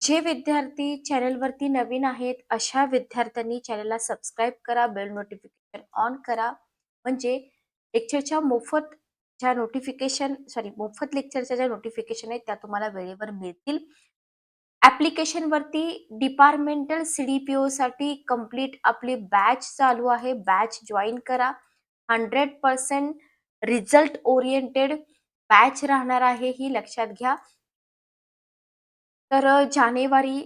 जे विद्यार्थी चॅनलवरती नवीन आहेत, अशा विद्यार्थ्यांनी चॅनलला सबस्क्राईब करा, बेल नोटिफिकेशन ऑन करा. म्हणजे लेक्चरच्या मोफत लेक्चरच्या ज्या नोटिफिकेशन आहेत त्या तुम्हाला वेळेवर मिळतील. ॲप्लिकेशनवरती डिपार्टमेंटल साठी कंप्लीट आपली बॅच चालू आहे. बॅच जॉइन करा. 100% रिझल्ट ओरिएंटेड बॅच राहणार आहे, ही लक्षात घ्या. तर जानेवारी,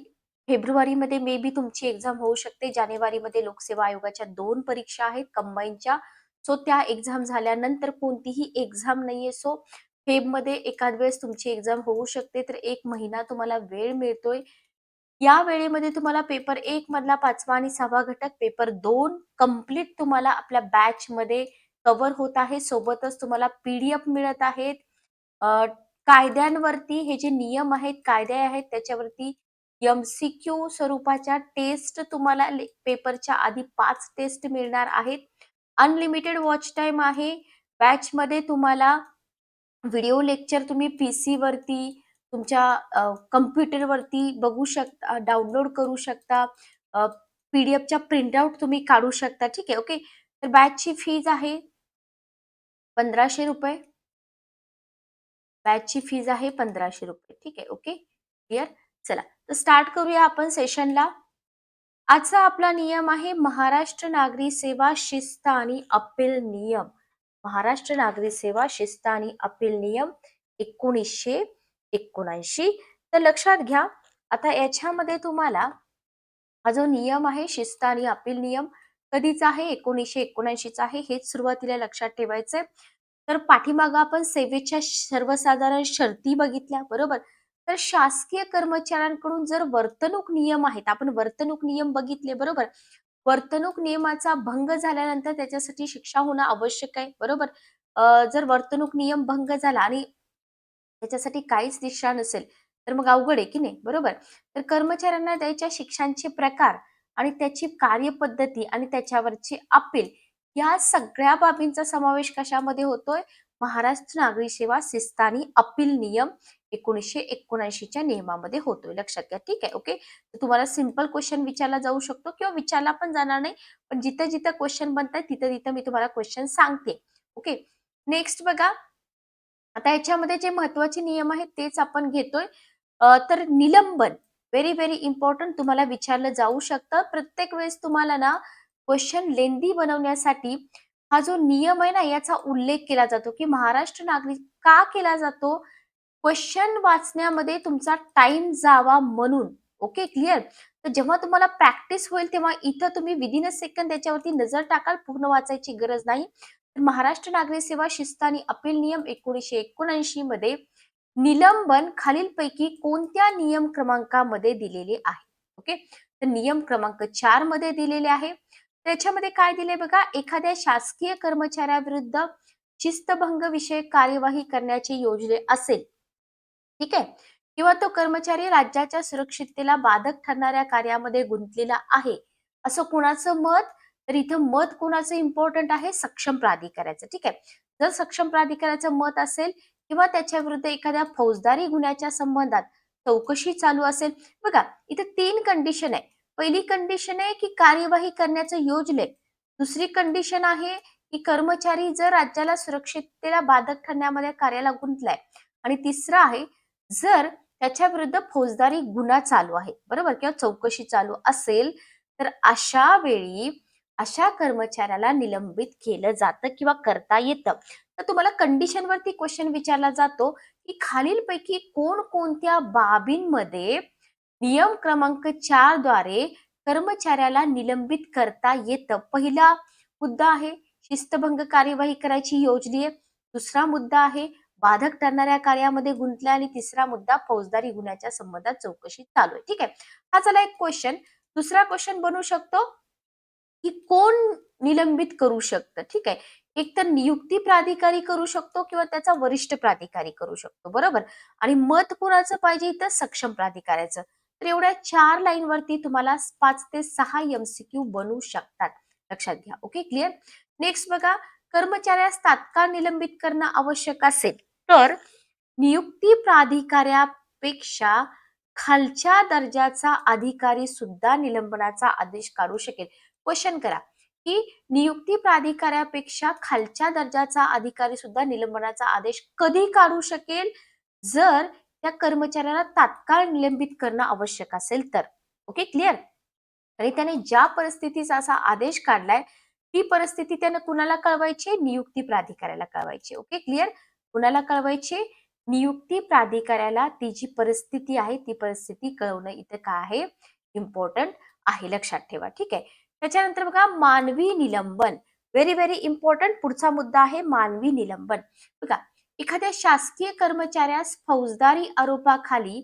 फेब्रुवारीमध्ये मे बी तुमची एक्झाम होऊ शकते. जानेवारीमध्ये लोकसेवा आयोगाच्या 2 परीक्षा आहेत कंबाईनच्या. सो त्या एक्झाम झाल्यानंतर कोणतीही एक्झाम नाहीये. सो फेबमध्ये एखाद वेळेस तुमची एक्झाम होऊ शकते. तर 1 महिना तुम्हाला वेळ मिळतोय. या वेळेमध्ये तुम्हाला पेपर 1 मधला 5वा आणि 6वा घटक, पेपर 2 कंप्लीट तुम्हाला आपल्या बॅचमध्ये कव्हर होत आहे. सोबतच तुम्हाला पी-डी-एफ मिळत आहेत. अ, कायद्यांवरती हे जे नियम आहेत, कायदे आहेत त्याच्यावरती एम-सी-क्यू स्वरूपाच्या टेस्ट तुम्हाला पेपरच्या आधी 5 टेस्ट मिळणार आहेत. अनलिमिटेड वॉच टाईम आहे. बॅचमध्ये तुम्हाला व्हिडिओ लेक्चर तुम्ही पीसीवरती, तुमच्या कॉम्प्युटरवरती बघू शकता, डाउनलोड करू शकता. पी-डी-एफच्या प्रिंटआउट तुम्ही काढू शकता. ठीक आहे, ओके. तर बॅचची फीज आहे ₹1500. बॅचची फीज आहे ₹1500. ठीक आहे, ओके. क्लिअर? चला, तर स्टार्ट करूया आपण सेशनला. आजचा आपला नियम आहे महाराष्ट्र नागरी सेवा शिस्त आणि अपील नियम. महाराष्ट्र नागरी सेवा शिस्त आणि अपील नियम 1979. तर लक्षात घ्या, आता याच्यामध्ये तुम्हाला हा जो नियम आहे शिस्त आणि अपील नियम कधीचा आहे? 1979चा आहे. हेच सुरुवातीला लक्षात ठेवायचंय. तर पाठीमागं आपण सेवेच्या सर्वसाधारण शर्ती बघितल्या, बरोबर? तर शासकीय कर्मचाऱ्यांकडून जर वर्तणूक नियम आहेत, आपण वर्तणूक नियम बघितले, बरोबर? वर्तणूक नियमाचा भंग झाल्यानंतर त्याच्यासाठी शिक्षा होणं आवश्यक आहे, बरोबर? जर वर्तणूक नियम भंग झाला आणि त्याच्यासाठी काहीच दिशा नसेल, तर मग अवघड आहे की नाही, बरोबर? तर कर्मचाऱ्यांना द्यायच्या शिक्षांचे प्रकार आणि त्याची कार्यपद्धती आणि त्याच्यावरची अपील, या सगळ्या बाबींचा समावेश कशामध्ये होतोय? महाराष्ट्र नागरी सेवा शिस्त आणि अपील नियम 1979च्या नियमामध्ये होतोय. लक्षात घ्या. ठीक आहे, ओके. तर तुम्हाला सिंपल क्वेश्चन विचारला जाऊ शकतो किंवा विचारला पण जाणार नाही. पण जिथं जिथं क्वेश्चन बनताय तिथं तिथं मी तुम्हाला क्वेश्चन सांगते. ओके. नेक्स्ट बघा, आता याच्यामध्ये जे महत्वाचे नियम आहेत तेच आपण घेतोय. तर निलंबन, व्हेरी व्हेरी इम्पॉर्टंट, तुम्हाला विचारलं जाऊ शकतं. प्रत्येक वेळेस तुम्हाला ना क्वेश्चन लेंदी बनवण्यासाठी हा जो नियम आहे ना याचा उल्लेख केला जातो, की महाराष्ट्र नागरिक का केला जातो? क्वेश्चन वाचण्यामध्ये तुमचा टाइम जावा म्हणून. Okay, clear? तर जेव्हा तुम्हाला प्रॅक्टिस होईल तेव्हा इथं तुम्ही विदिन अ सेकंद त्याच्यावरती नजर टाकाल, पूर्ण वाचायची गरज नाही. तर महाराष्ट्र नागरी सेवा शिस्त आणि अपील नियम 1979 मध्ये निलंबन खालीलपैकी कोणत्या नियम क्रमांकामध्ये दिलेले आहे? ओके, तर नियम क्रमांक 4 मध्ये दिलेले आहे. त्याच्यामध्ये काय दिले बघा, एखाद्या शासकीय कर्मचाऱ्याविरुद्ध शिस्तभंग विषयक कार्यवाही करण्याची योजना असेल, ठीक आहे, किंवा तो कर्मचारी राज्याच्या सुरक्षिततेला बाधक ठरणाऱ्या कार्यामध्ये गुंतलेला आहे, असं कुणाचं मत? तर इथं मत कुणाचं इम्पॉर्टंट आहे? सक्षम प्राधिकाऱ्याचं. ठीक आहे, जर सक्षम प्राधिकाऱ्याचं मत असेल किंवा त्याच्या विरुद्ध एखाद्या फौजदारी गुन्ह्याच्या संबंधात चौकशी चालू असेल, बघा इथं 3 कंडिशन आहे. पहिली कंडिशन आहे की कार्यवाही करण्याचं योजलंय. दुसरी कंडिशन आहे की कर्मचारी जर राज्याला सुरक्षिततेला बाधक ठरण्यामध्ये कार्याला गुंतलाय, आणि तिसरं आहे जर त्याच्या विरुद्ध फौजदारी गुन्हा चालू आहे, बरोबर, किंवा चौकशी चालू असेल, तर अशा वेळी अशा कर्मचाऱ्याला निलंबित केलं जातं किंवा करता येतं. तर तुम्हाला कंडिशनवरती क्वेश्चन विचारला जातो की खालीलपैकी कोणकोणत्या बाबींमध्ये नियम क्रमांक 4 द्वारे कर्मचाऱ्याला निलंबित करता येतं? पहिला मुद्दा आहे शिस्तभंग कार्यवाही करायची योजली आहे. दुसरा मुद्दा आहे बाधक ठरणाऱ्या कार्यामध्ये गुंतल्या, आणि तिसरा मुद्दा फौजदारी गुन्ह्याच्या संबंधात चौकशी चालू आहे. ठीक आहे, हा झाला एक क्वेश्चन. दुसरा क्वेश्चन बनू शकतो की कोण निलंबित करू शकतं? ठीक आहे, एक तर नियुक्ती प्राधिकारी करू शकतो किंवा त्याचा वरिष्ठ प्राधिकारी करू शकतो, बरोबर? आणि मत कुणाचं पाहिजे? इथं सक्षम प्राधिकाऱ्याचं. तर एवढ्या 4 लाईन वरती तुम्हाला 5 ते 6 एमसीक्यू बनू शकतात. लक्षात घ्या. Okay, clear? नेक्स्ट बघा, कर्मचाऱ्यास तात्काळ निलंबित करणं आवश्यक असेल तर नियुक्ती प्राधिकाऱ्यापेक्षा खालच्या दर्जाचा अधिकारी सुद्धा निलंबनाचा आदेश काढू शकेल. क्वेश्चन करा की नियुक्ती प्राधिकाऱ्यापेक्षा खालच्या दर्जाचा अधिकारी सुद्धा निलंबनाचा आदेश कधी काढू शकेल? जर त्या कर्मचाऱ्याला तात्काळ निलंबित करणं आवश्यक असेल तर. Okay, clear? आणि त्याने ज्या परिस्थितीचा असा आदेश काढलाय ती परिस्थिती त्याने कुणाला कळवायची? नियुक्ती प्राधिकाऱ्याला कळवायची. Okay, clear? कुणाला कळवायची? नियुक्ती प्राधिकाऱ्याला ती जी परिस्थिती आहे ती परिस्थिती कळवणं इथे काय आहे? इम्पॉर्टंट आहे, लक्षात ठेवा. ठीक आहे. त्याच्यानंतर बघा मानवी निलंबन. व्हेरी व्हेरी इम्पॉर्टंट पुढचा मुद्दा आहे मानवी निलंबन. बघा एखाद्या शासकीय कर्मचाऱ्यास फौजदारी आरोपाखाली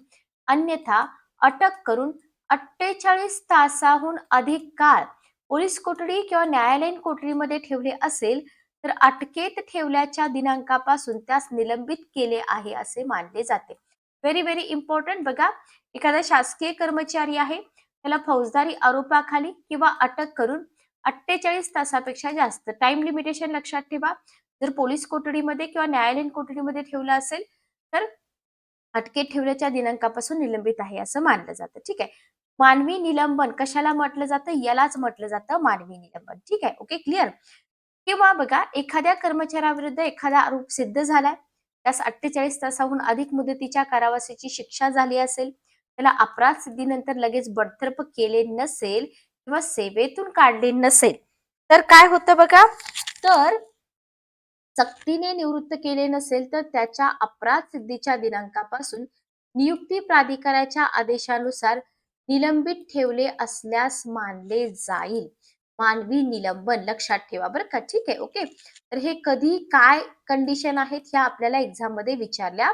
अन्यथा अटक करून 48 तासाहून अधिक काळ पोलीस कोठडी किंवा न्यायालयीन कोठडीमध्ये ठेवले असेल तर अटकेत ठेवल्याच्या दिनांकापासून त्यास निलंबित केले आहे असे मानले जाते. Very very important. बघा एखादा शासकीय कर्मचारी आहे त्याला फौजदारी आरोपाखाली किंवा अटक करून 48 तासापेक्षा जास्त टाइम लिमिटेशन लक्षात ठेवा. जर पोलीस कोठडीमध्ये किंवा न्यायालयीन कोठडीमध्ये ठेवलं असेल तर अटकेत ठेवल्याच्या दिनांकापासून निलंबित आहे असं मानलं जातं. ठीक आहे. मानवी निलंबन कशाला म्हटलं जातं? यालाच म्हटलं जातं मानवी निलंबन. ठीक आहे. Okay, clear? किंवा बघा एखाद्या कर्मचाऱ्याविरुद्ध एखादा आरोप सिद्ध झालाय, त्यास 48 तासाहून अधिक मुदतीच्या कारावासाची शिक्षा झाली असेल, त्याला अपराध सिद्धीनंतर लगेच बडतर्फ केले नसेल किंवा सेवेतून काढले नसेल तर काय होतं बघा? तर सक्तीने निवृत्त केले नसेल तर त्याच्या अपराध सिद्धीच्या दिनांकापासून नियुक्ती प्राधिकाऱ्याच्या आदेशानुसार निलंबित ठेवले असल्यास मानले जाईल. मानवी निलंबन लक्षात ठेवा बरं का. ठीक आहे. ओके. तर हे कधी काय कंडिशन आहेत ह्या आपल्याला एक्झाम मध्ये विचारल्या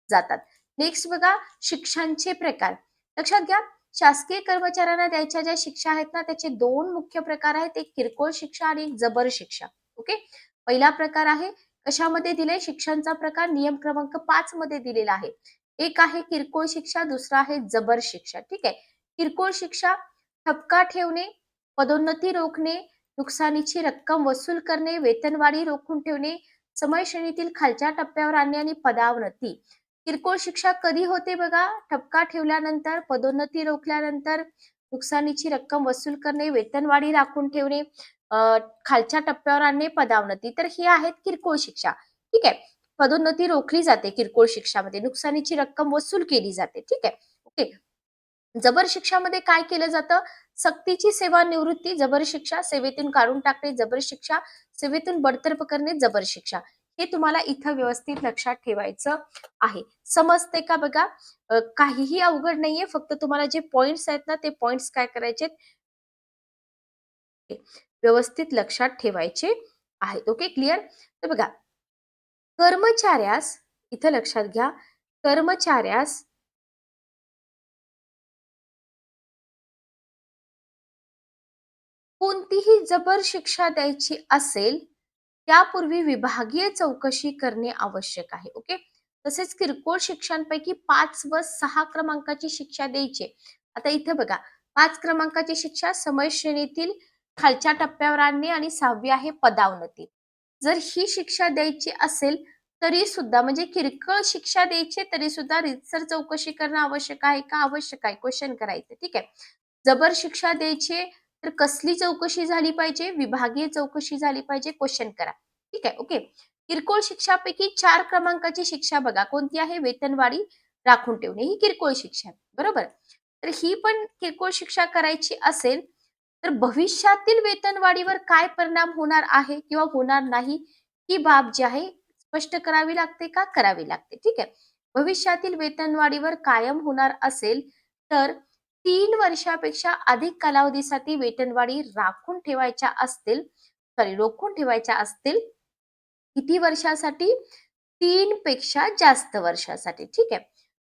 जातात. नेक्स्ट बघा शिक्षांचे प्रकार. लक्षात घ्या शासकीय कर्मचाऱ्यांना द्यायच्या ज्या शिक्षा आहेत ना त्याचे दोन मुख्य प्रकार आहेत. एक किरकोळ शिक्षा आणि एक जबर शिक्षा. ओके. पहिला प्रकार आहे कशामध्ये दिले? शिक्षांचा प्रकार नियम क्रमांक 5 मध्ये दिलेला आहे. एक आहे किरकोळ शिक्षा, दुसरा आहे जबर शिक्षा. ठीक आहे. किरकोळ शिक्षा ठपका ठेवणे, पदोन्नती रोखणे, नुकसानीची रक्कम वसूल करणे, वेतनवाढी रोखून ठेवणे, समय श्रेणीतील खालच्या टप्प्यावर आणणे आणि पदावनती. किरकोळ शिक्षा कधी होते बघा? ठपका ठेवल्यानंतर, पदोन्नती रोखल्यानंतर, नुकसानीची रक्कम वसूल करणे, वेतनवाढी राखून ठेवणे, खालच्या टप्प्यावर आणणे, पदावनती. तर ही आहेत किरकोळ शिक्षा. ठीक आहे. पदोन्नती रोखली जाते किरकोळ शिक्षामध्ये, नुकसानीची रक्कम वसूल केली जाते. ठीक आहे. ओके. जबर शिक्षामध्ये काय केलं जातं? सक्तीची सेवानिवृत्ती जबर शिक्षा, सेवेतून काढून टाकणे जबर शिक्षा, सेवेतून बडतर्फ करणे जबर शिक्षा. हे तुम्हाला इथं व्यवस्थित लक्षात ठेवायचं आहे. समजते का बघा? काहीही अवघड नाहीये, फक्त तुम्हाला जे पॉइंट्स आहेत ना ते पॉइंट्स काय करायचे? व्यवस्थित लक्षात ठेवायचे आहेत. Okay, clear? तर बघा कर्मचाऱ्यास इथं लक्षात घ्या कर्मचाऱ्यास कोणतीही जबर शिक्षा द्यायची असेल त्यापूर्वी विभागीय चौकशी करणे आवश्यक आहे. ओके. तसेच किरकोळ शिक्षांपैकी 5 व 6 क्रमांकाची शिक्षा द्यायची. आता इथे बघा 5 क्रमांकाची शिक्षा समय श्रेणीतील खालच्या टप्प्यावर आणणे आणि 6वी आहे पदावनती. जर ही शिक्षा द्यायची असेल तरी सुद्धा म्हणजे किरकोळ शिक्षा द्यायची तरी सुद्धा रीतसर चौकशी करणं आवश्यक आहे का? आवश्यक आहे. क्वेश्चन करायचं. ठीक आहे. जबर शिक्षा द्यायची तर कसली चौकशी झाली पाहिजे? विभागीय चौकशी झाली पाहिजे. क्वेश्चन करा. ठीक आहे. ओके. किरकोळ शिक्षापैकी 4 क्रमांकाची शिक्षा बघा कोणती आहे? वेतनवाढी राखून ठेवणे ही किरकोळ शिक्षा आहे. बरोबर? तर ही पण किरकोळ शिक्षा करायची असेल तर भविष्यातील वेतनवाढीवर काय परिणाम होणार आहे किंवा होणार नाही ही बाब जी आहे स्पष्ट करावी लागते का? करावी लागते. ठीक आहे. भविष्यातील वेतनवाढीवर कायम होणार असेल तर 3 वर्षापेक्षा अधिक कालावधीसाठी वेतनवाढी राखून ठेवायच्या असतील रोखून ठेवायच्या असतील किती वर्षासाठी? 3 पेक्षा जास्त वर्षासाठी. ठीक आहे.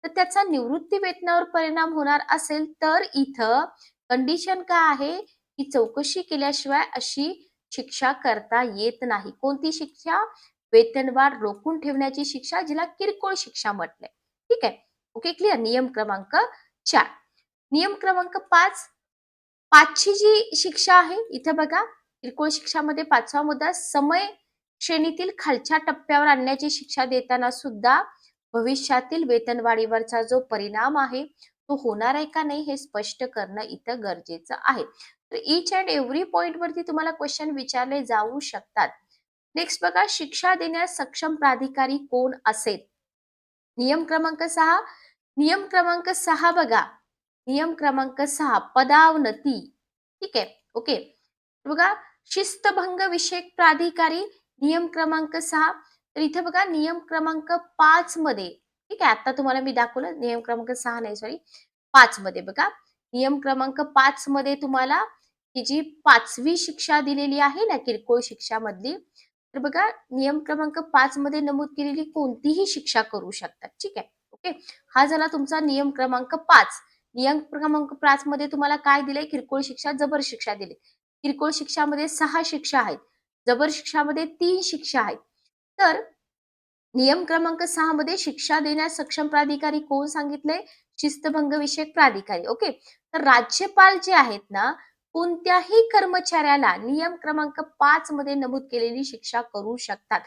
तर त्याचा निवृत्ती वेतनावर परिणाम होणार असेल तर इथं कंडिशन काय आहे की चौकशी केल्याशिवाय अशी शिक्षा करता येत नाही. कोणती शिक्षा? वेतनवाढ रोखून ठेवण्याची शिक्षा जिला किरकोळ शिक्षा म्हटलंय. ठीक आहे. Okay, clear? नियम क्रमांक 4. नियम क्रमांक 5 5ची जी शिक्षा आहे इथे बघा किरकोळ शिक्षामध्ये 5वा मुद्दा समय श्रेणीतील खालच्या टप्प्यावर आणण्याची शिक्षा देताना सुद्धा भविष्यातील वेतनवाढीवरचा जो परिणाम आहे तो होणार आहे का नाही हे स्पष्ट करणं इथं गरजेचं आहे. तर ईच अँड एव्हरी पॉइंट वरती तुम्हाला क्वेश्चन विचारले जाऊ शकतात. नेक्स्ट बघा, शिक्षा देण्यास सक्षम प्राधिकारी कोण असेल? नियम क्रमांक 6. नियम क्रमांक 6 बघा. नियम क्रमांक 6 पदावनती. ठीक आहे. ओके. बघा, शिस्तभंग विषयक प्राधिकारी नियम क्रमांक 6. तर इथे बघा नियम क्रमांक 5 मध्ये, ठीक आहे. आता तुम्हाला मी दाखवलं नियम क्रमांक 6 नाही सॉरी 5 मध्ये बघा. नियम क्रमांक 5 मध्ये तुम्हाला ही जी 5वी शिक्षा दिलेली आहे ना किरकोळ शिक्षामधली, तर बघा नियम क्रमांक 5 मध्ये नमूद केलेली कोणतीही शिक्षा करू शकतात. ठीक आहे. ओके. हा झाला तुमचा नियम क्रमांक 5. नियम क्रमांक 5 मध्ये तुम्हाला काय दिलंय? किरकोळ शिक्षा, जबर शिक्षा दिली. किरकोळ शिक्षामध्ये 6 शिक्षा आहेत. जबर शिक्षामध्ये 3 शिक्षा आहेत. तर नियम क्रमांक 6 मध्ये शिक्षा देण्यास सक्षम प्राधिकारी कोण सांगितलंय? शिस्तभंग विषयक प्राधिकारी. ओके. तर राज्यपाल जे आहेत ना, कोणत्याही कर्मचाऱ्याला नियम क्रमांक 5 मध्ये नमूद केलेली शिक्षा करू शकतात.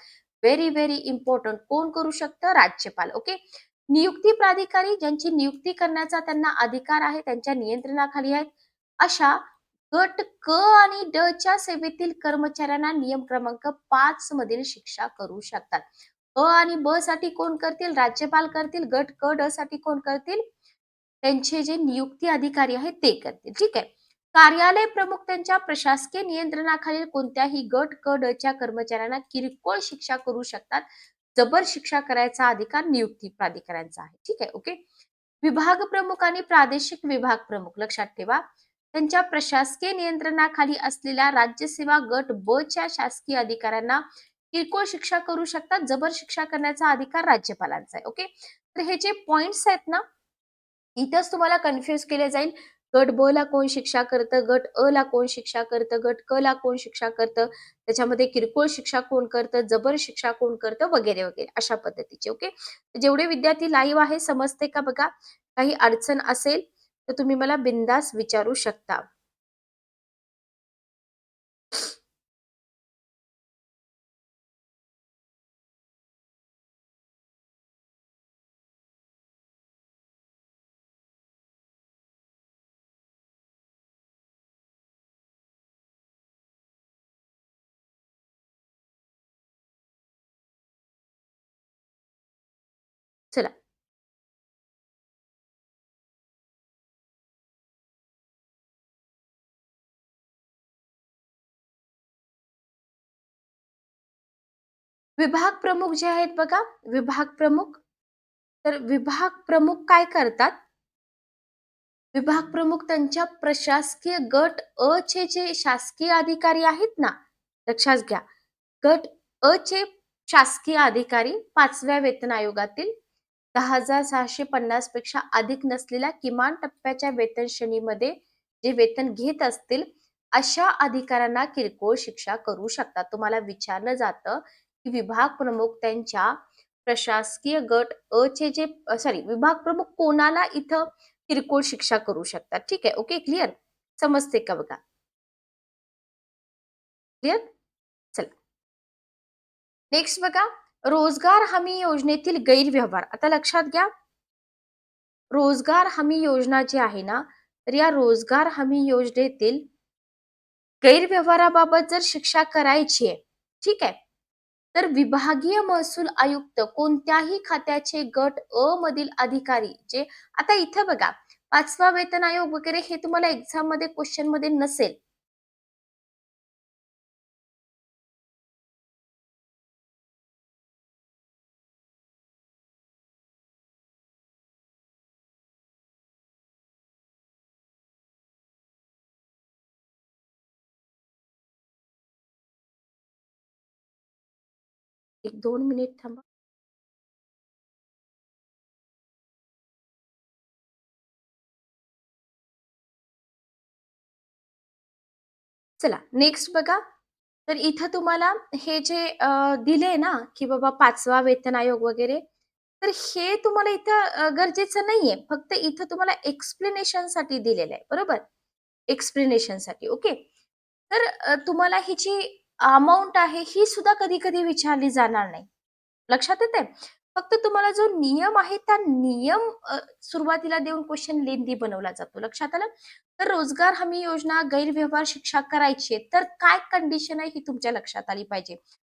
Very very important. कोण करू शकतं? राज्यपाल. ओके. नियुक्ती प्राधिकारी ज्यांची नियुक्ती करण्याचा त्यांना अधिकार आहे, त्यांच्या नियंत्रणाखाली आहेत, अशा गट क आणि ड च्या सेवेतील कर्मचाऱ्यांना नियम क्रमांक 5 मधील शिक्षा करू शकतात. अ आणि ब साठी कोण करतील? राज्यपाल करतील. गट क ड साठी कोण करतील? त्यांचे जे नियुक्ती अधिकारी आहेत ते करतील. ठीक आहे. कार्यालय प्रमुख त्यांच्या प्रशासकीय नियंत्रणाखालील कोणत्याही गट क ड च्या कर्मचाऱ्यांना किरकोळ शिक्षा करू शकतात. जबर शिक्षा करायचा अधिकार नियुक्ती प्राधिकाऱ्यांचा आहे. ठीक आहे. ओके. विभाग प्रमुख आणि प्रादेशिक विभाग प्रमुख लक्षात ठेवा. त्यांच्या प्रशासकीय नियंत्रणाखाली असलेल्या राज्यसेवा गट ब च्या शासकीय अधिकाऱ्यांना किरकोळ शिक्षा करू शकतात. जबर शिक्षा करण्याचा अधिकार राज्यपालांचा आहे. ओके. तर हे जे पॉइंट्स आहेत ना, इथंच तुम्हाला कन्फ्युज केले जाईल. गट ब ला कोण शिक्षा करतं, गट अ ला कोण शिक्षा करतं, गट क ला कोण शिक्षा करतं, त्याच्यामध्ये किरकोळ शिक्षा कोण करतं, जबर शिक्षा कोण करतं, वगैरे वगैरे अशा पद्धतीचे. ओके. जेवढे विद्यार्थी लाईव्ह आहे समजते का बघा? काही अडचण असेल तर तुम्ही मला बिनधास्त विचारू शकता. चला. विभाग प्रमुख जे आहेत बघा, विभाग प्रमुख. तर विभाग प्रमुख काय करतात? विभाग प्रमुख त्यांच्या प्रशासकीय गट अ चे जे शासकीय अधिकारी आहेत ना, लक्षात घ्या. गट अ चे शासकीय अधिकारी 5व्या वेतन आयोगातील 10,650 पेक्षा अधिक नसलेल्या किमान टप्प्याच्या वेतन श्रेणीमध्ये जे वेतन घेत असतील, अशा अधिकाऱ्यांना किरकोळ शिक्षा करू शकतात. तुम्हाला विचारलं जातं, की विभाग प्रमुख त्यांच्या प्रशासकीय गट अ चे जे सॉरी विभाग प्रमुख कोणाला इथं किरकोळ शिक्षा करू शकतात. ठीक आहे. ओके. क्लिअर? समजते का बघा? क्लिअर? चला. नेक्स्ट बघा, रोजगार हमी योजनेतील गैरव्यवहार. आता लक्षात घ्या, रोजगार हमी योजना जी आहे ना, तर या रोजगार हमी योजनेतील गैरव्यवहाराबाबत जर शिक्षा करायची आहे, ठीक आहे, तर विभागीय महसूल आयुक्त कोणत्याही खात्याचे गट अ मधील अधिकारी जे, आता इथं बघा 5वा वेतन आयोग वगैरे हे तुम्हाला एक्झाम मध्ये क्वेश्चन मध्ये नसेल. एक 2 मिनिट थांबा. चला नेक्स्ट बघा. तर इथं तुम्हाला हे जे दिले ना, की बाबा 5वा वेतन आयोग वगैरे, तर हे तुम्हाला इथं गरजेचं नाहीये. फक्त इथं तुम्हाला एक्सप्लेनेशनसाठी दिलेलं आहे. बरोबर? एक्सप्लेनेशनसाठी. ओके. तर तुम्हाला ही जी अमाउंट आहे, ही सुद्धा कधी-कधी विचारली जाणार नाही. लक्षात येतंय? फक्त तुम्हाला जो नियम आहे त्या नियम सुरुवातीला देऊन क्वेश्चन लेंदी बनवला जातो. लक्षात आलं? तर रोजगार हमी योजना, गैरव्यवहार शिक्षा करायची आहे, तर काय कंडिशन आहे ही तुमच्या लक्षात आली पाहिजे.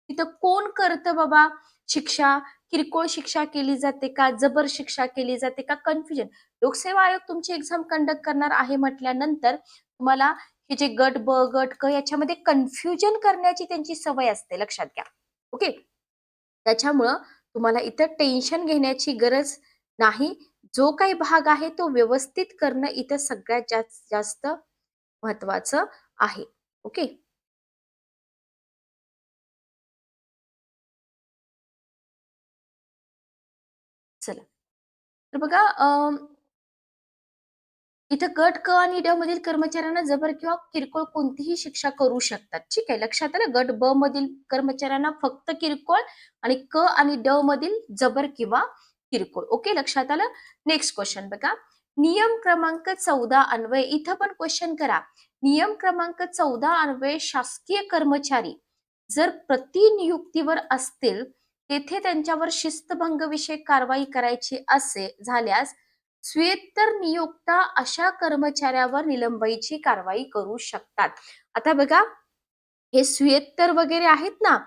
तिथं कोण करतं बाबा शिक्षा? किरकोळ शिक्षा केली जाते का? जबर शिक्षा केली जाते का? कन्फ्युजन. लोकसेवा आयोग तुमची एक्झाम कंडक्ट करणार आहे म्हटल्यानंतर तुम्हाला हे जे गट ब, गट क याच्यामध्ये कन्फ्युजन करण्याची त्यांची सवय असते. लक्षात घ्या. ओके. त्याच्यामुळं तुम्हाला इथं टेन्शन घेण्याची गरज नाही. जो काही भाग आहे तो व्यवस्थित करणं इथं सगळ्यात जास्त जास्त महत्वाचं आहे. ओके. चला. तर बघा इथं गट क आणि ड मधील कर्मचाऱ्यांना जबर किंवा किरकोळ कोणतीही शिक्षा करू शकतात. ठीक आहे. लक्षात आलं? गट ब मधील कर्मचाऱ्यांना फक्त किरकोळ आणि क आणि ड मधील जबर किंवा किरकोळ. ओके. लक्षात आलं? नेक्स्ट क्वेश्चन बघा. नियम क्रमांक 14 अन्वये इथं पण क्वेश्चन करा. नियम क्रमांक 14 अन्वये शासकीय कर्मचारी जर प्रतिनियुक्तीवर असतील, तेथे त्यांच्यावर शिस्तभंग विषयक कारवाई करायची असे झाल्यास स्वेत्तर नियोक्ता अशा कर्मचाऱ्यावर निलंबनाची कारवाई करू शकतात. आता बघा हे स्वेत्तर वगैरे आहेत ना,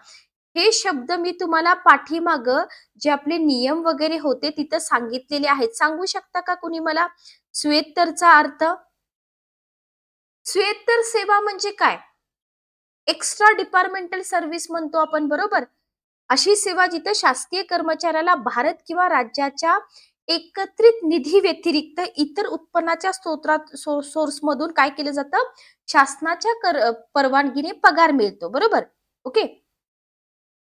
हे शब्द मी तुम्हाला पाठीमागं जे आपले नियम वगैरे होते तिथं सांगितलेले आहेत. सांगू शकता का कुणी मला स्वेत्तरचा अर्थ? स्वेत्तर सेवा म्हणजे काय? एक्स्ट्रा डिपार्टमेंटल सर्व्हिस म्हणतो आपण बरोबर. अशी सेवा जिथे शासकीय कर्मचाऱ्याला भारत किंवा राज्याच्या एकत्रित निधी व्यतिरिक्त इतर उत्पन्नाच्या सोर्समधून काय केलं जातं? शासनाच्या परवानगीने पगार मिळतो. बरोबर? ओके.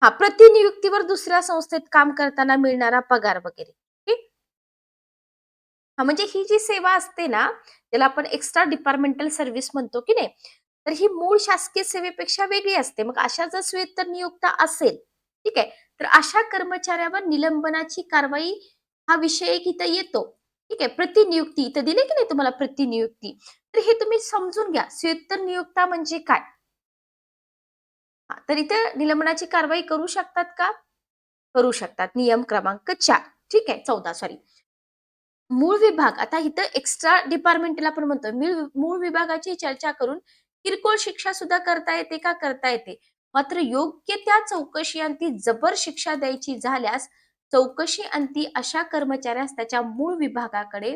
हा प्रतिनियुक्तीवर दुसऱ्या संस्थेत काम करताना मिळणारा पगार वगैरे. ओके. हा म्हणजे ही जी सेवा असते ना, त्याला आपण एक्स्ट्रा डिपार्टमेंटल सर्व्हिस म्हणतो की नाही, तर ही मूळ शासकीय सेवेपेक्षा वेगळी असते. मग अशा जर स्वेत्तर नियुक्ता असेल, ठीक आहे, तर अशा कर्मचाऱ्यावर निलंबनाची कारवाई हा विषय एक इथं येतो. ठीक आहे. प्रतिनियुक्ती इथं दिले की नाही तुम्हाला प्रतिनियुक्ती. तर हे तुम्ही समजून घ्या. स्वेत्तर नियुक्ता म्हणजे काय? हां, तर इथे निलंबनाची कारवाई करू शकतात का? करू शकतात. नियम क्रमांक 4. ठीक आहे. 14 सॉरी. मूळ विभाग आता इथं एक्स्ट्रा डिपार्टमेंटल आपण म्हणतो. मूळ विभागाची चर्चा करून किरकोळ शिक्षा सुद्धा करता येते का? करता येते. मात्र योग्य त्या चौकशी अंती जबर शिक्षा द्यायची झाल्यास चौकशी अंती अशा कर्मचाऱ्यास त्याच्या मूळ विभागाकडे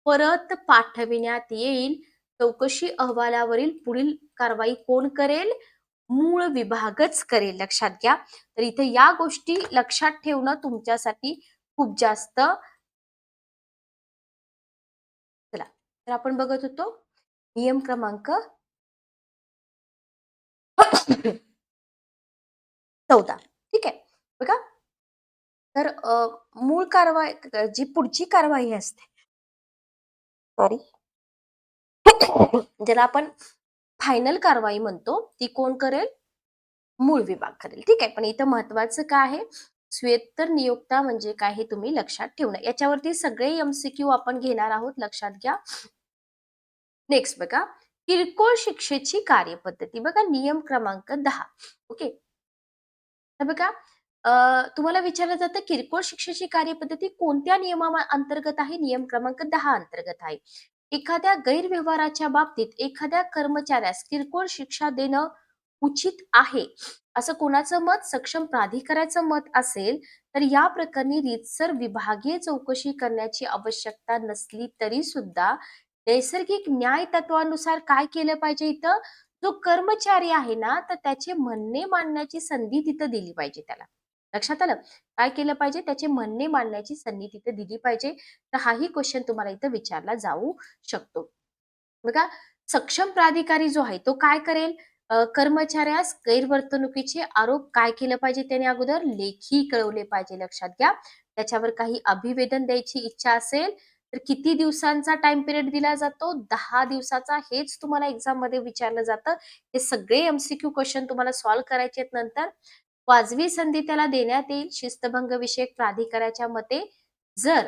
परत पाठविण्यात येईल. चौकशी अहवालावरील पुढील कारवाई कोण करेल? मूळ विभागच करेल. लक्षात घ्या. तर इथे या गोष्टी लक्षात ठेवणं तुमच्यासाठी खूप जास्त चला, तर आपण बघत होतो नियम क्रमांक 14. ठीक आहे. बघा, तर मूळ कारवाई जी पुढची कारवाई असते सॉरी ज्याला आपण फायनल कारवाई म्हणतो, ती कोण करेल? मूळ विभाग करेल. ठीक आहे. पण इथं महत्वाचं काय आहे? स्वेत्तर नियोक्ता म्हणजे काय हे तुम्ही लक्षात ठेवणं. याच्यावरती सगळे एम-सी-क्यू आपण घेणार आहोत. लक्षात घ्या. नेक्स्ट बघा, किरकोळ शिक्षेची कार्यपद्धती. बघा नियम क्रमांक 10. ओके. तर बघा तुम्हाला विचारलं जातं किरकोळ शिक्षेची कार्यपद्धती कोणत्या अंतर्गत आहे? नियम क्रमांक 10 अंतर्गत आहे. एखाद्या गैरव्यवहाराच्या बाबतीत एखाद्या कर्मचाऱ्यास किरकोळ शिक्षा देणं उचित आहे, असं कोणाचं मत? सक्षम प्राधिकाऱ्याचं मत असेल, तर या प्रकरणी रीतसर विभागीय चौकशी करण्याची आवश्यकता नसली तरी सुद्धा नैसर्गिक न्याय तत्वानुसार काय केलं पाहिजे इथं? जो कर्मचारी आहे ना, तर त्याचे म्हणणे मांडण्याची संधी तिथं दिली पाहिजे त्याला. लक्षात आलं? काय केलं पाहिजे? त्याचे म्हणणे मांडण्याची संधी तिथे दिली पाहिजे. तर हाही क्वेश्चन तुम्हाला इथं विचारला जाऊ शकतो. बघा, सक्षम प्राधिकारी जो आहे तो काय करेल? कर्मचाऱ्यास गैरवर्तणुकीचे आरोप काय केलं पाहिजे त्याने अगोदर? लेखी कळवले पाहिजे. लक्षात घ्या. त्याच्यावर काही अभिवेदन द्यायची इच्छा असेल, तर किती दिवसांचा टाइम पिरियड दिला जातो? 10 दिवसाचा. हेच तुम्हाला एक्झाममध्ये विचारलं जातं. हे सगळे एम-सी-क्यू क्वेश्चन तुम्हाला सॉल्व्ह करायचे आहेत नंतर. वाजवी संधी त्याला देण्यात येईल शिस्तभंग विषयक प्राधिकाऱ्याच्या मते जर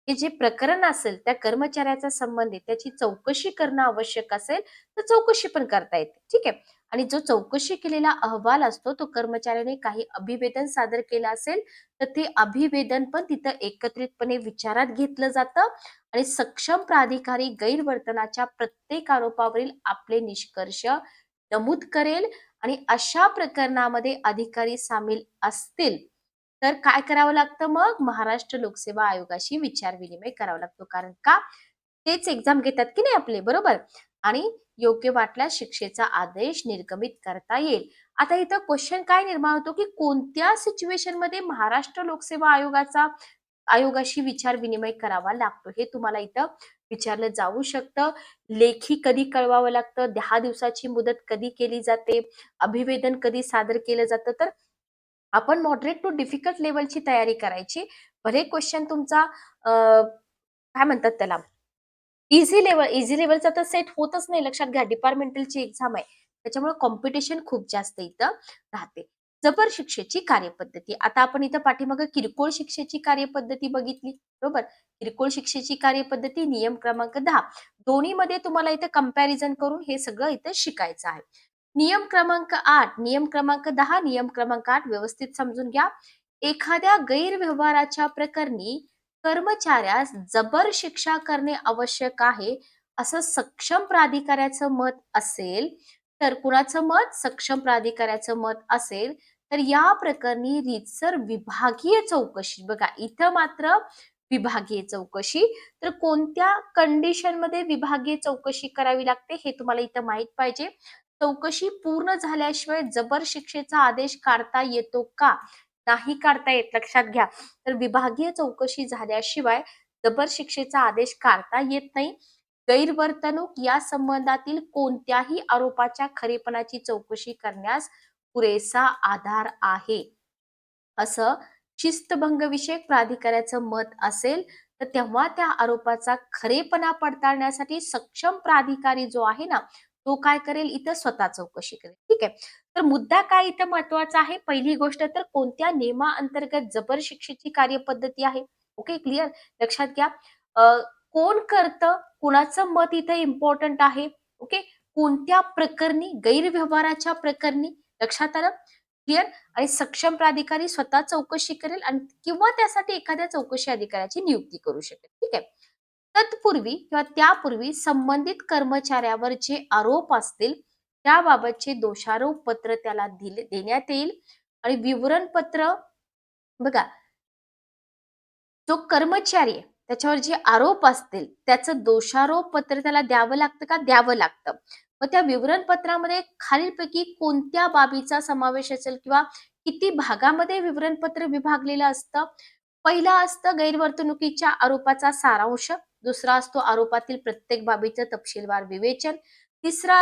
हे जे प्रकरण असेल त्या कर्मचाऱ्याचा संबंधित त्याची चौकशी करणं आवश्यक असेल, तर चौकशी पण करता येते. ठीक आहे. आणि जो चौकशी केलेला अहवाल असतो, तो कर्मचाऱ्याने काही अभिवेदन सादर केलं असेल, तर ते अभिवेदन पण तिथं एकत्रितपणे विचारात घेतलं जातं आणि सक्षम प्राधिकारी गैरवर्तनाच्या प्रत्येक आरोपावरील आपले निष्कर्ष नमूद करेल आणि अशा प्रकरणामध्ये अधिकारी सामील असतील, तर काय करावं लागतं मग? महाराष्ट्र लोकसेवा आयोगाशी विचार-विनिमय करावा लागतो. कारण का? तेच एक्झाम घेतात की नाही आपले, बरोबर? आणि योग्य वाटल्यास शिक्षेचा आदेश निर्गमित करता येईल. आता इथं क्वेशन काय निर्माण होतो, की कोणत्या सिच्युएशनमध्ये महाराष्ट्र लोकसेवा आयोगाशी विचार-विनिमय करावा लागतो, हे तुम्हाला इथं विचारलं जाऊ शकतं. लेखी कधी कळवावं लागतं, 10 दिवसाची मुदत कधी केली जाते, अभिवेदन कधी सादर केलं जातं. तर आपण मॉडरेट टू डिफिकल्ट लेव्हलची तयारी करायची. भले क्वेश्चन तुमचा काय म्हणतात त्याला, ईझी लेव्हलचा तर सेट होतच नाही. लक्षात घ्या, डिपार्टमेंटलची एक्झाम आहे. त्याच्यामुळे कॉम्पिटिशन खूप जास्त इथं राहते. जबर शिक्षेची कार्यपद्धती. आता आपण इथं पाठीमागे किरकोळ शिक्षेची कार्यपद्धती बघितली, बरोबर? किरकोळ शिक्षेची कार्यपद्धती नियम क्रमांक 10. दोन्हीमध्ये तुम्हाला इथं कंपॅरिझन करून हे सगळं इथं शिकायचं आहे. नियम क्रमांक 8, नियम क्रमांक 10, नियम क्रमांक 8 व्यवस्थित समजून घ्या. एखाद्या गैरव्यवहाराच्या प्रकरणी कर्मचाऱ्यास जबर शिक्षा करणे आवश्यक आहे, असं सक्षम प्राधिकाऱ्याचं मत असेल, तर कुणाचं मत? सक्षम प्राधिकाऱ्याचं मत असेल, तर या प्रकरणी रीतसर विभागीय चौकशी. बघा, इथं मात्र विभागीय चौकशी. तर कोणत्या कंडिशनमध्ये विभागीय चौकशी करावी लागते हे तुम्हाला इथं माहित पाहिजे. चौकशी पूर्ण झाल्याशिवाय जबर शिक्षेचा आदेश काढता येतो का? नाही काढता येत, लक्षात घ्या. तर विभागीय चौकशी झाल्याशिवाय जबर शिक्षेचा आदेश काढता येत नाही. गैरवर्तणूक या संबंधातील कोणत्याही आरोपाच्या खरेपणाची चौकशी करण्यास पुरेसा आधार आहे, असं शिस्तभंगविषयक प्राधिकाऱ्याचं मत असेल, तर तेव्हा त्या आरोपाचा खरेपणा पडताळण्यासाठी सक्षम प्राधिकारी जो आहे ना, तो काय करेल? इथं स्वतः चौकशी करेल. ठीक आहे. तर मुद्दा काय इथं महत्वाचा आहे? पहिली गोष्ट तर कोणत्या नियमाअंतर्गत जबर शिक्षेची कार्यपद्धती आहे. Okay, clear? लक्षात घ्या. अ, कोण करतं? कुणाचं मत इथं इम्पॉर्टंट आहे. ओके. कोणत्या प्रकरणी? गैरव्यवहाराच्या प्रकरणी. लक्षात आलं? क्लिअर? आणि सक्षम प्राधिकारी स्वतः चौकशी करेल आणि किंवा त्यासाठी एखाद्या चौकशी अधिकाऱ्याची नियुक्ती करू शकेल. ठीक आहे. तत्पूर्वी किंवा त्यापूर्वी संबंधित कर्मचाऱ्यावर जे आरोप असतील त्याबाबतचे दोषारोप पत्र त्याला देण्यात येईल आणि विवरणपत्र. बघा, जो कर्मचारी आहे त्याच्यावर जे आरोप असतील त्याचं दोषारोप पत्र त्याला द्यावं लागतं का? द्यावं लागतं. मग त्या विवरणपत्रामध्ये खालीलपैकी कोणत्या बाबीचा समावेश असेल किंवा किती भागामध्ये विवरणपत्र विभागलेलं असतं? पहिला असतं गैरवर्तणुकीच्या आरोपाचा सारांश, दुसरा असतो आरोपातील प्रत्येक बाबीचं तपशीलवार विवेचन, तिसरा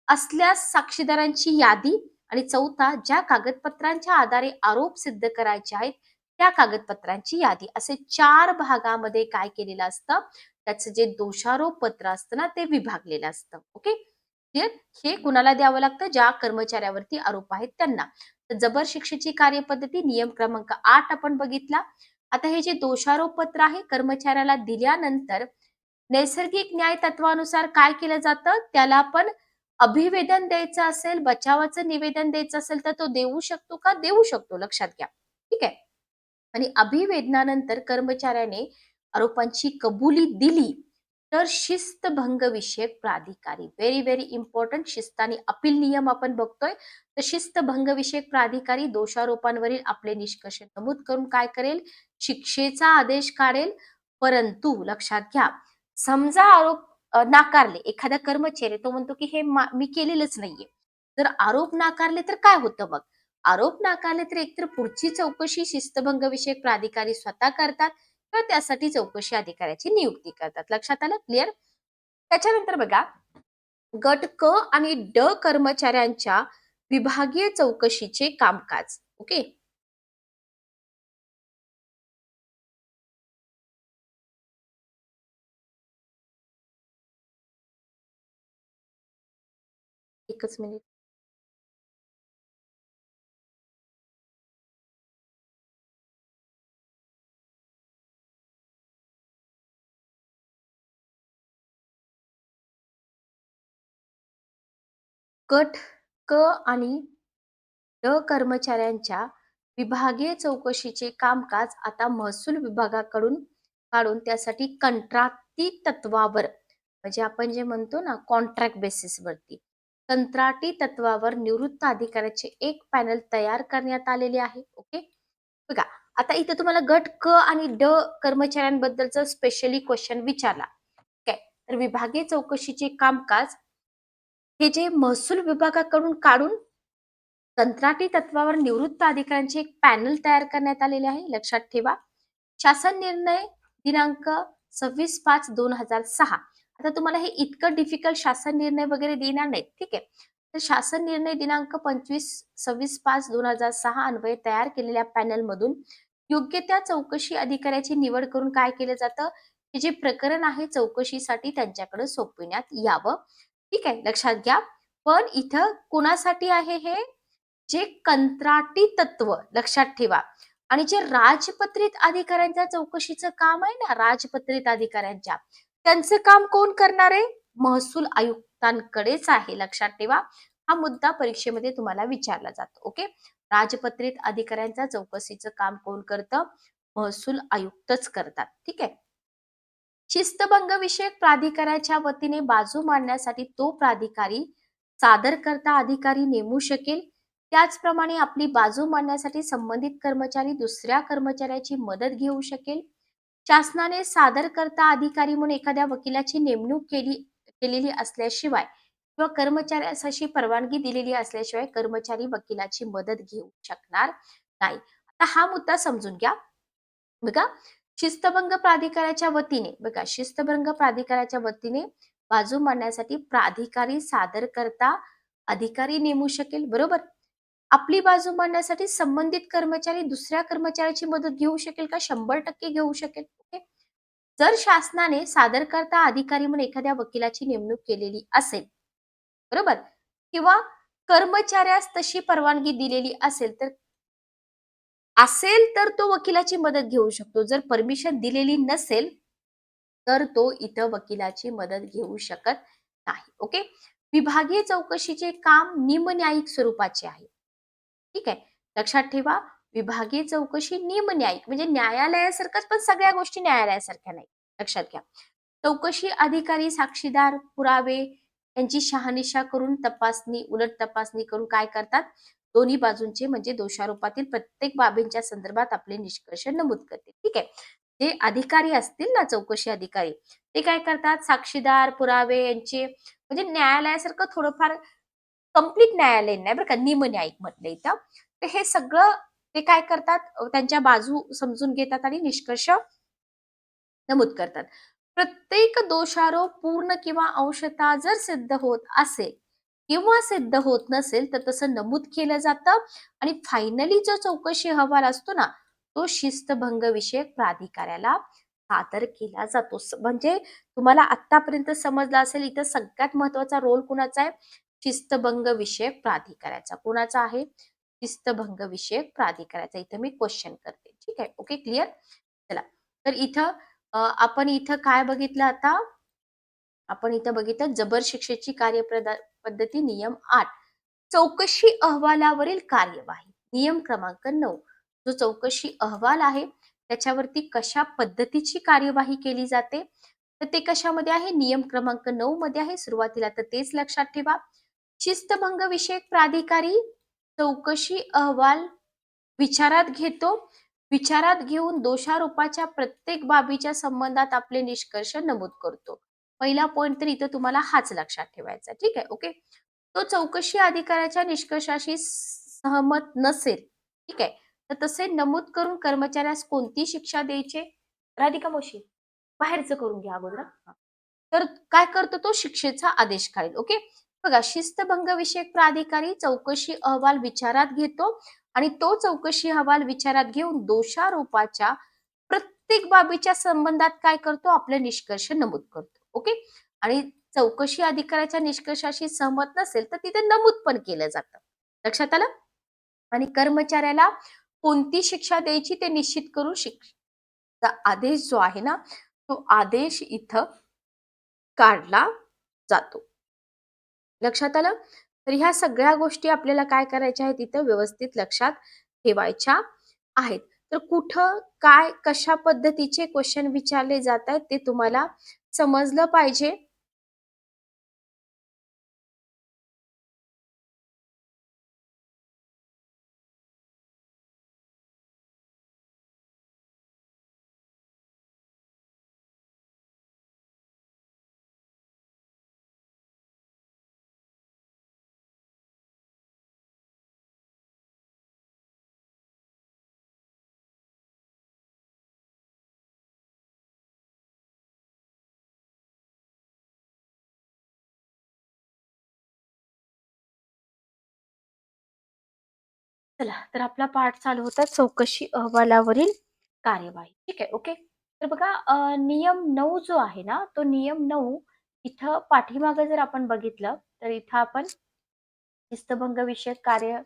असल्यास साक्षीदारांची यादी आणि चौथा ज्या कागदपत्रांच्या आधारे आरोप सिद्ध करायचे आहेत त्या कागदपत्रांची यादी. असे 4 भागामध्ये काय केलेलं असतं? त्याचं जे दोषारोप पत्र असतं ना, ते विभागलेलं असतं. ओके. क्लिअर? हे कुणाला द्यावं लागतं? ज्या कर्मचाऱ्यावरती आरोप आहेत त्यांना. तर जबर शिक्षेची कार्यपद्धती नियम क्रमांक 8 आपण बघितला. आता हे जे दोषारोप पत्र आहे कर्मचाऱ्याला दिल्यानंतर नैसर्गिक न्याय तत्वानुसार काय केलं जातं? त्याला पण अभिवेदन द्यायचं असेल, बचावाचं निवेदन द्यायचं असेल, तर तो देऊ शकतो का? देऊ शकतो. लक्षात घ्या. ठीक आहे. आणि अभिवेदनानंतर कर्मचाऱ्याने आरोपांची कबुली दिली तर शिस्तभंग विषयक प्राधिकारी, व्हेरी व्हेरी इम्पॉर्टंट, शिस्त आणि अपील नियम आपण बघतोय. तर शिस्तभंग विषयक प्राधिकारी दोषारोपांवरील आपले निष्कर्ष नमूद करून काय करेल? शिक्षेचा आदेश काढेल. परंतु लक्षात घ्या, समजा आरोप नाकारले, एखादा कर्मचारी तो म्हणतो की हे मी केलेलंच नाहीये. जर आरोप नाकारले तर काय होतं मग? आरोप नाकारले तर एकतर पुढची चौकशी शिस्तभंग विषयक प्राधिकारी स्वतः करतात किंवा त्यासाठी चौकशी अधिकाऱ्याची नियुक्ती करतात. लक्षात आलं? क्लिअर? त्याच्यानंतर बघा, गट क आणि ड कर्मचाऱ्यांच्या विभागीय चौकशीचे कामकाज. ओके. एकच मिनिट. गट क आणि ड कर्मचाऱ्यांच्या विभागीय चौकशीचे कामकाज आता महसूल विभागाकडून काढून त्यासाठी कंत्राटी तत्वावर, म्हणजे आपण जे म्हणतो ना कॉन्ट्रॅक्ट बेसिसवरती, कंत्राटी तत्वावर निवृत्त अधिकाऱ्याचे एक पॅनल तयार करण्यात आलेले आहे. ओके, बघा, आता इथे तुम्हाला गट क आणि ड कर्मचाऱ्यांबद्दलचं स्पेशली क्वेश्चन विचारला. काय, तर विभागीय चौकशीचे कामकाज हे जे महसूल विभागाकडून काढून कंत्राटी तत्वावर निवृत्त अधिकाऱ्यांचे एक पॅनल तयार करण्यात आलेले आहे. लक्षात ठेवा. शासन निर्णय दिनांक 26/5/2006. आता तुम्हाला हे इतकं डिफिकल्ट शासन निर्णय वगैरे देणार नाहीत, ठीक आहे. तर शासन निर्णय दिनांक 26/5/2006 अन्वये तयार केलेल्या पॅनल मधून योग्य त्या चौकशी अधिकाऱ्याची निवड करून काय केलं जातं, हे जे प्रकरण आहे चौकशीसाठी त्यांच्याकडे सोपविण्यात यावं. ठीक आहे, लक्षात घ्या. पण इथं कोणासाठी आहे हे, जे कंत्राटी तत्व, लक्षात ठेवा. आणि जे राजपत्रित अधिकाऱ्यांच्या चौकशीचं काम आहे ना, राजपत्रित अधिकाऱ्यांच्या, त्यांचं काम कोण करणार आहे? महसूल आयुक्तांकडेच आहे. लक्षात ठेवा. हा मुद्दा परीक्षेमध्ये तुम्हाला विचारला जातो. ओके, राजपत्रित अधिकाऱ्यांच्या चौकशीचं काम कोण करतं? महसूल आयुक्तच करतात. ठीक आहे. शिस्तभंग विषयक प्राधिकाऱ्याच्या वतीने बाजू मांडण्यासाठी तो प्राधिकारी सादरकर्ता अधिकारी नेमू शकेल. त्याचप्रमाणे आपली बाजू मांडण्यासाठी संबंधित कर्मचारी दुसऱ्या कर्मचाऱ्याची मदत घेऊ शकेल. शासनाने सादरकर्ता अधिकारी म्हणून एखाद्या वकिलाची नेमणूक केलेली असल्याशिवाय किंवा कर्मचाऱ्यासाठी परवानगी दिलेली असल्याशिवाय कर्मचारी वकिलाची मदत घेऊ शकणार नाही. आता हा मुद्दा समजून घ्या. बघा, शिस्तभंग प्राधिकाऱ्याच्या वतीने, बघा, शिस्तभंग प्राधिकाऱ्याच्या वतीने बाजू मांडण्यासाठी प्राधिकारी सादरकर्ता अधिकारी नेमू शकेल. बरोबर. आपली बाजू मांडण्यासाठी संबंधित कर्मचारी दुसऱ्या कर्मचाऱ्याची मदत घेऊ शकेल का? 100% घेऊ शकेल. ओके. जर शासनाने सादरकर्ता अधिकारी म्हणून एखाद्या वकिलाची नेमणूक केलेली असेल, बरोबर, किंवा कर्मचाऱ्यास तशी परवानगी दिलेली असेल तर तो वकिलाची मदत घेऊ शकतो. जर परमिशन दिलेली नसेल तर तो इथं वकिलाची मदत घेऊ शकत नाही. ओके. विभागीय चौकशीचे काम निमन्यायिक स्वरूपाचे आहे. ठीक आहे, लक्षात ठेवा. विभागीय चौकशी निमन्यायिक म्हणजे न्यायालयासारखंच, पण सगळ्या गोष्टी न्यायालयासारख्या नाही. लक्षात घ्या. चौकशी अधिकारी साक्षीदार पुरावे यांची शहानिशा करून तपासणी, उलट तपासणी करून काय करतात, दोन्ही बाजूंचे म्हणजे दोषारोपातील प्रत्येक बाबींच्या संदर्भात आपले निष्कर्ष नमूद करते. ठीक आहे. जे अधिकारी असतील ना, चौकशी अधिकारी, ते काय करतात, साक्षीदार पुरावे यांचे म्हणजे न्यायालयासारखं थोडंफार कंप्लीट न्यायालय नाही बरं का, निमन्यायिक म्हटलं इथं. तर हे सगळं ते काय करतात, त्यांच्या बाजू समजून घेतात आणि निष्कर्ष नमूद करतात. प्रत्येक दोषारोप पूर्ण किंवा अंशतः जर सिद्ध होत असेल किंवा सिद्ध होत नसेल तर तसं नमूद केलं जातं. आणि फायनली जो चौकशी अहवाल असतो ना, तो शिस्तभंग विषयक प्राधिकाऱ्याला सादर केला जातो. म्हणजे तुम्हाला आतापर्यंत समजलं असेल, इथं सगळ्यात महत्वाचा रोल कुणाचा आहे? शिस्तभंग विषयक प्राधिकाऱ्याचा. कुणाचा आहे? शिस्तभंग विषयक प्राधिकाऱ्याचा. इथं मी क्वेश्चन करते. ठीक आहे, ओके, क्लिअर. चला, तर इथं आपण इथं काय बघितलं आता? आपण इथं बघितलं जबर शिक्षेची पद्धती नियम 8, चौकशी अहवालावरील कार्यवाही. नियम क्रमांक 9, जो चौकशी अहवाल आहे त्याच्यावरती कशा पद्धतीची कार्यवाही केली जाते, तर ते कशामध्ये आहे? नियम क्रमांक 9 मध्ये आहे. सुरुवातीला तर तेच लक्षात ठेवा. शिस्तभंग विषयक प्राधिकारी चौकशी अहवाल विचारात घेतो. विचारात घेऊन दोषारोपाच्या प्रत्येक बाबीच्या संबंधात आपले निष्कर्ष नमूद करतो. पहिला पॉइंट तर इथं तुम्हाला हाच लक्षात ठेवायचा. ठीक आहे, ओके. तो चौकशी अधिकाऱ्याच्या निष्कर्षाशी सहमत नसेल, ठीक आहे, तर तसे नमूद करून कर्मचाऱ्यास कोणती शिक्षा द्यायची? राधिका मावशी, बाहेरचं करून घ्या अगोदर. तर काय करतो तो? शिक्षेचा आदेश काढेल. ओके. बघा, शिस्तभंग विषयक प्राधिकारी चौकशी अहवाल विचारात घेतो आणि तो चौकशी अहवाल विचारात घेऊन दोषारोपाच्या प्रत्येक बाबीच्या संबंधात काय करतो? आपले निष्कर्ष नमूद करतो. ओके. आणि चौकशी अधिकाऱ्याच्या निष्कर्षाशी सहमत नसेल तर तिथे नमूद पण केलं जातं. लक्षात आलं? आणि कर्मचाऱ्याला कोणती शिक्षा द्यायची ते निश्चित करून शिक्षा आदेश जो आहे ना, तो आदेश इथं काढला जातो. लक्षात आलं? तर ह्या सगळ्या गोष्टी आपल्याला काय करायच्या आहेत इथं व्यवस्थित लक्षात ठेवायच्या आहेत. तर कुठं, काय, कशा पद्धतीचे क्वेश्चन विचारले जात आहेत ते तुम्हाला समजलं पाहिजे. चला, तर आपला पाठ चालू होता चौकशी अहवालावरील कार्यवाही. ठीक आहे, ओके. तर बघा नियम 9 जो आहे ना, तो नियम 9 इथं पाठीमागे जर आपण बघितलं, तर इथं आपण शिस्तभंग विषयक कार्य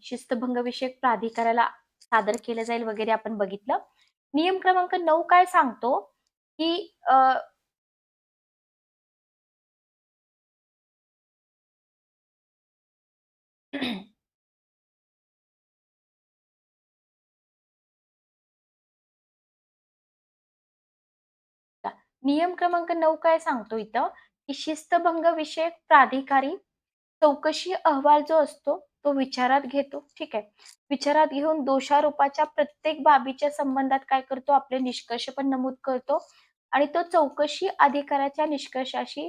शिस्तभंग विषयक प्राधिकाराला सादर केलं जाईल वगैरे आपण बघितलं. नियम क्रमांक 9 काय सांगतो, की नियम क्रमांक 9 काय सांगतो इथं, की शिस्तभंग विषयक प्राधिकारी चौकशी अहवाल जो असतो, तो विचारात घेतो. ठीक आहे. विचारात घेऊन दोषारोपाच्या प्रत्येक बाबीच्या संबंधात काय करतो, आपले निष्कर्ष पण नमूद करतो आणि तो चौकशी अधिकाऱ्याच्या निष्कर्षाशी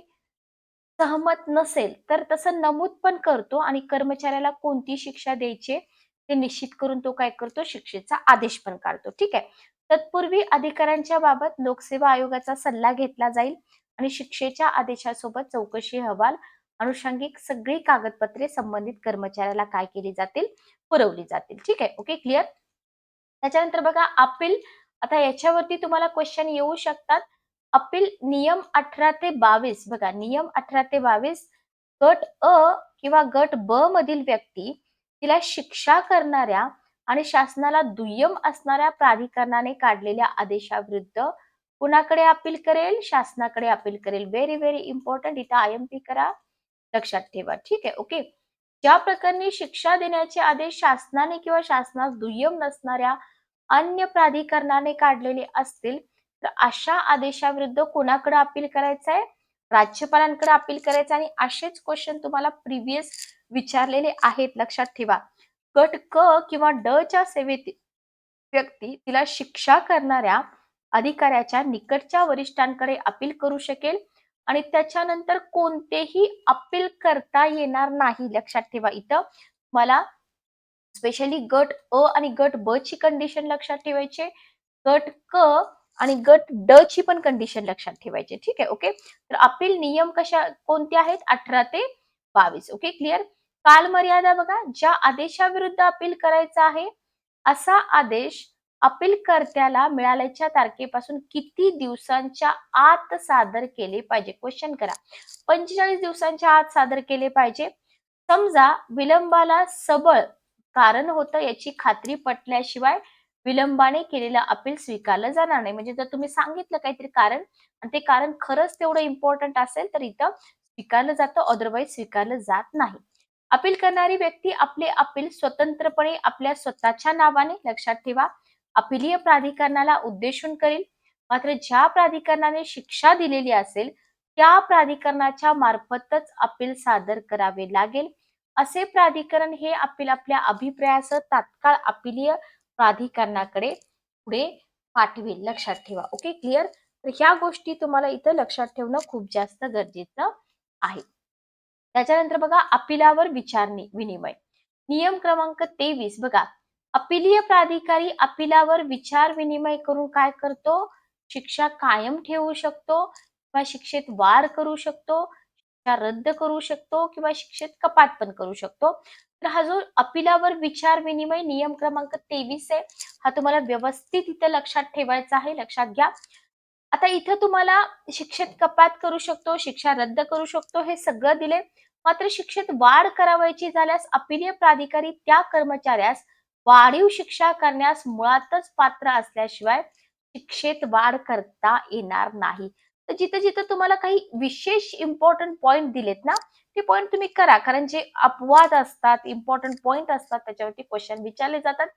सहमत नसेल, तर तसं नमूद पण करतो आणि कर्मचाऱ्याला कोणती शिक्षा द्यायची ते निश्चित करून तो काय करतो, शिक्षेचा आदेश पण काढतो. ठीक आहे. तत्पूर्वी अधिकाऱ्यांच्या बाबत लोकसेवा आयोगाचा सल्ला घेतला जाईल आणि शिक्षेच्या आदेशासोबत चौकशी अहवाल, अनुषंगिक सगळी कागदपत्रे संबंधित कर्मचाऱ्याला काय केली जातील, पुरवली जातील. ठीक आहे. Okay, clear? त्याच्यानंतर बघा अपील. आता याच्यावरती तुम्हाला क्वेश्चन येऊ शकतात. अपील नियम 18 ते 22 बघा, नियम 18 ते 22 गट अ किंवा गट ब मधील व्यक्ती तिला शिक्षा करणाऱ्या आणि शासनाला दुय्यम असणाऱ्या प्राधिकरणाने काढलेल्या आदेशाविरुद्ध कुणाकडे अपील करेल? शासनाकडे अपील करेल. व्हेरी व्हेरी इम्पॉर्टंट, इथं आयएमपी करा, लक्षात ठेवा. ठीक आहे, ओके. ज्या प्रकरणी शिक्षा देण्याचे आदेश शासनाने किंवा शासनास दुय्यम नसणाऱ्या अन्य प्राधिकरणाने काढलेले असतील, तर अशा आदेशाविरुद्ध कोणाकडे अपील करायचं आहे? राज्यपालांकडे अपील करायचं. आणि असेच क्वेश्चन तुम्हाला प्रिव्हियस विचारलेले आहेत, लक्षात ठेवा. गट क किंवा ड च्या सेवेत व्यक्ती तिला शिक्षा करणाऱ्या अधिकाऱ्याच्या निकटच्या वरिष्ठांकडे अपील करू शकेल आणि त्याच्यानंतर कोणतेही अपील करता येणार नाही. लक्षात ठेवा, इथं मला स्पेशली गट अ आणि गट ब ची कंडिशन लक्षात ठेवायची, गट क आणि गट ड ची पण कंडिशन लक्षात ठेवायची. ठीक आहे, ओके. तर अपील नियम कोणते आहेत? 18 ते 22. Okay, clear? कालमर्यादा बघा, ज्या आदेशाविरुद्ध अपील करायचा आहे असा आदेश अपीलकर्त्याला मिळाल्याच्या तारखेपासून किती दिवसांच्या आत सादर केले पाहिजे? क्वेश्चन करा. 45 दिवसांच्या आत सादर केले पाहिजे. समजा विलंबाला सबळ कारण होतं याची खात्री पटल्याशिवाय विलंबाने केलेलं अपील स्वीकारलं जाणार नाही. म्हणजे जर तुम्ही सांगितलं काहीतरी कारण आणि ते कारण खरंच तेवढं इम्पॉर्टंट असेल, तर इथं स्वीकारलं जातं, अदरवाईज स्वीकारलं जात नाही. अपील करणारी व्यक्ती आपले अपील स्वतंत्रपणे आपल्या स्वतःच्या नावाने, लक्षात ठेवा, अपीलीय प्राधिकरणाला उद्देशून करेल. मात्र ज्या प्राधिकरणाने शिक्षा दिलेली असेल, त्या प्राधिकरणाच्या मार्फतच अपील सादर करावे लागेल. असे प्राधिकरण हे अपील आपल्या अभिप्रायासह तात्काळ अपीलीय प्राधिकरणाकडे पुढे पाठवेल. लक्षात ठेवा. Okay, clear? तर ह्या गोष्टी तुम्हाला इथं लक्षात ठेवणं खूप जास्त गरजेचं आहे. त्याच्यानंतर बघा अपीलावर विनिमय. नियम क्रमांक 23 बघा, अपीलीय प्राधिकारी अपीलावर विचार विनिमय करून काय करतो? शिक्षा कायम ठेवू शकतो किंवा शिक्षेत वाढ करू शकतो, शिक्षा रद्द करू शकतो किंवा शिक्षेत कपात पण करू शकतो. तर हा जो अपीलावर विचार विनिमय नियम क्रमांक 23 आहे, हा तुम्हाला व्यवस्थित इथं लक्षात ठेवायचा आहे. लक्षात घ्या. आता इथं तुम्हाला शिक्षेत कपात करू शकतो, शिक्षा रद्द करू शकतो, हे सगळं दिले. मात्र शिक्षेत वाढ करावयाची झाल्यास अपीलीय प्राधिकारी त्या कर्मचाऱ्यास वाढीव शिक्षा करण्यास मुळातच पात्र असल्याशिवाय शिक्षेत वाढ करता येणार नाही. तर जिथं जिथं तुम्हाला काही विशेष इम्पॉर्टंट पॉइंट दिलेत ना, ते पॉइंट तुम्ही करा, कारण जे अपवाद असतात, इम्पॉर्टंट पॉइंट असतात त्याच्यावरती क्वेश्चन विचारले जातात.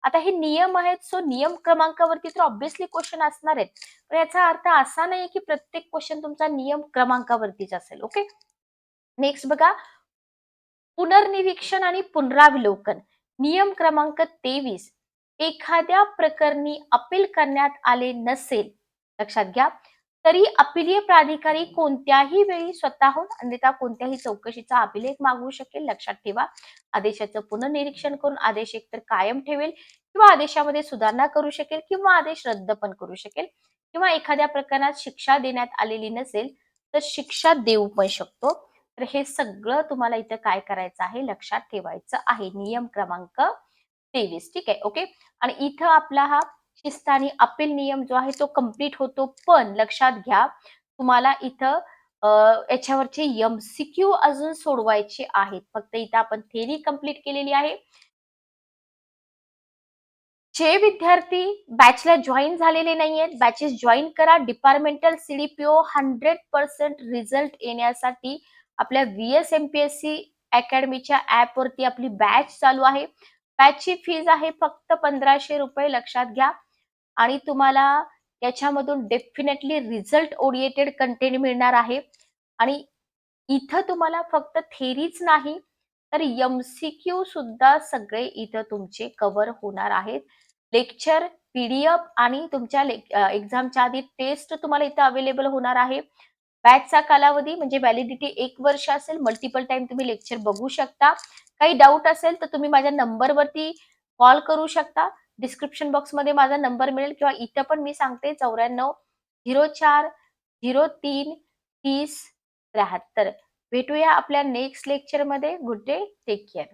आता हे नियम आहेत, सो नियम क्रमांकावरती तर ऑब्व्हियसली क्वेश्चन असणार आहेत. पण याचा अर्थ असा नाही की प्रत्येक क्वेश्चन तुमचा नियम क्रमांकावरतीच असेल. ओके. नेक्स्ट बघा, पुनर्निरीक्षण आणि पुनरावलोकन. नियम क्रमांक 23, एखाद्या प्रकरणी अपील करण्यात आले नसेल, लक्षात घ्या, तरी अपीलीय प्राधिकारी कोणत्याही वेळी स्वतःहून अन्यथा कोणत्याही चौकशीचा अभिलेख मागवू शकेल. लक्षात ठेवा, आदेशाचं पुनर्निरीक्षण करून आदेश एकतर कायम ठेवेल किंवा आदेशामध्ये सुधारणा करू शकेल किंवा आदेश रद्द पण करू शकेल, किंवा एखाद्या प्रकरणात शिक्षा देण्यात आलेली नसेल तर शिक्षा देऊ पण शकतो. तर हे सगळं तुम्हाला इथं काय करायचं आहे, लक्षात ठेवायचं आहे. नियम क्रमांक 23. ठीक आहे. ओके. आणि इथं आपला हा शिस्त आणि अपील नियम जो आहे तो कंप्लीट होतो. पण लक्षात घ्या, तुम्हाला इथं याच्यावरचे एमसीक्यू अजून सोडवायचे आहेत. फक्त इथं आपण थेरी कंप्लीट केलेली आहे. जे विद्यार्थी बॅचला जॉईन झालेले नाहीयेत, बॅचेस जॉईन करा. डिपार्टमेंटल सीडीपीओ 100% रिझल्ट येण्यासाठी आपल्या VSMPSC अकॅडमीच्या ऍप वरती आपली बॅच चालू आहे. बॅचची फीज आहे फक्त ₹1500. लक्षात घ्या. आणि तुम्हाला याच्यामधून डेफिनेटली रिझल्ट ओरिएंटेड कंटेंट मिळणार आहे. आणि इथं तुम्हाला फक्त थेरीच नाही तर एमसीक्यू सुद्धा सगळे इथं तुमचे कव्हर होणार आहेत. लेक्चर, पीडीएफ आणि तुमच्या एक्झामच्या आधी टेस्ट तुम्हाला इथं अवेलेबल होणार आहे. बॅचचा कालावधी म्हणजे व्हॅलिडिटी 1 वर्ष असेल. मल्टिपल टाइम तुम्ही लेक्चर बघू शकता. काही डाऊट असेल तर तुम्ही माझ्या नंबरवरती कॉल करू शकता. डिस्क्रिप्शन बॉक्समध्ये माझा नंबर मिळेल किंवा इथं पण मी सांगते 94 03 30 73. भेटूया आपल्या नेक्स्ट लेक्चरमध्ये. Good day, take care.